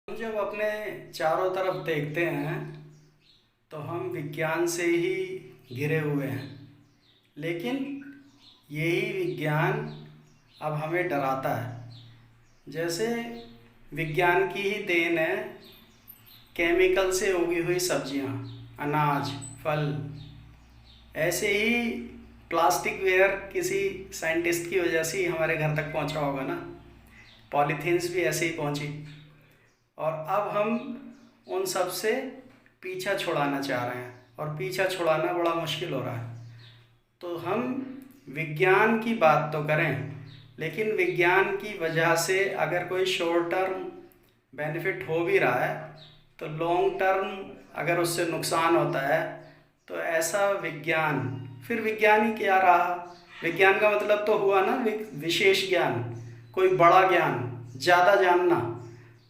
हम जब अपने चारों तरफ देखते हैं तो हम विज्ञान से ही घिरे हुए हैं। लेकिन यही विज्ञान अब हमें डराता है। जैसे विज्ञान की ही देन है केमिकल से उगी हुई सब्जियां, अनाज, फल। ऐसे ही प्लास्टिक वेयर किसी साइंटिस्ट की वजह से ही हमारे घर तक पहुंचा होगा ना। पॉलीथीन्स भी ऐसे ही पहुंची। और अब हम उन सब से पीछा छुड़ाना चाह रहे हैं और पीछा छुड़ाना बड़ा मुश्किल हो रहा है। तो हम विज्ञान की बात तो करें, लेकिन विज्ञान की वजह से अगर कोई शॉर्ट टर्म बेनिफिट हो भी रहा है तो लॉन्ग टर्म अगर उससे नुकसान होता है तो ऐसा विज्ञान, फिर विज्ञान ही क्या रहा। विज्ञान का मतलब तो हुआ ना विशेष ज्ञान, कोई बड़ा ज्ञान, ज़्यादा जानना।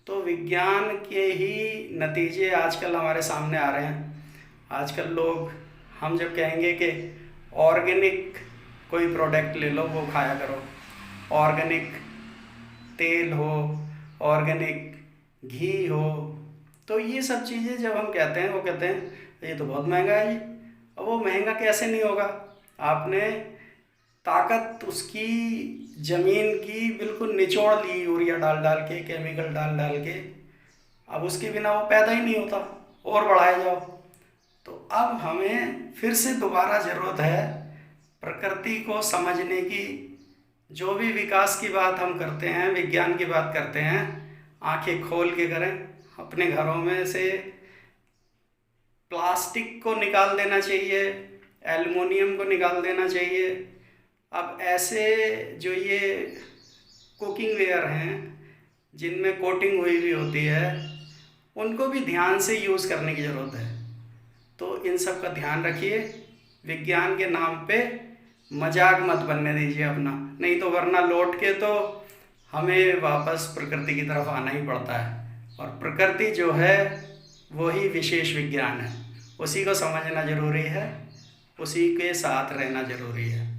तो विज्ञान के ही नतीजे आजकल हमारे सामने आ रहे हैं। आजकल लोग, हम जब कहेंगे कि ऑर्गेनिक कोई प्रोडक्ट ले लो, वो खाया करो, ऑर्गेनिक तेल हो, ऑर्गेनिक घी हो, तो ये सब चीज़ें जब हम कहते हैं, वो कहते हैं ये तो बहुत महंगा है जी। अब वो महंगा कैसे नहीं होगा? आपने ताकत उसकी ज़मीन की बिल्कुल निचोड़ ली यूरिया डाल डाल के, केमिकल डाल डाल के। अब उसके बिना वो पैदा ही नहीं होता, और बढ़ाए जाओ। तो अब हमें फिर से दोबारा ज़रूरत है प्रकृति को समझने की। जो भी विकास की बात हम करते हैं, विज्ञान की बात करते हैं, आंखें खोल के करें। अपने घरों में से प्लास्टिक को निकाल देना चाहिए, एल्युमिनियम को निकाल देना चाहिए। अब ऐसे जो ये कुकिंग वेयर हैं जिनमें कोटिंग हुई हुई होती है, उनको भी ध्यान से यूज़ करने की ज़रूरत है। तो इन सब का ध्यान रखिए। विज्ञान के नाम पे मजाक मत बनने दीजिए अपना, नहीं तो वरना लौट के तो हमें वापस प्रकृति की तरफ आना ही पड़ता है। और प्रकृति जो है वही विशेष विज्ञान है, उसी को समझना ज़रूरी है, उसी के साथ रहना ज़रूरी है।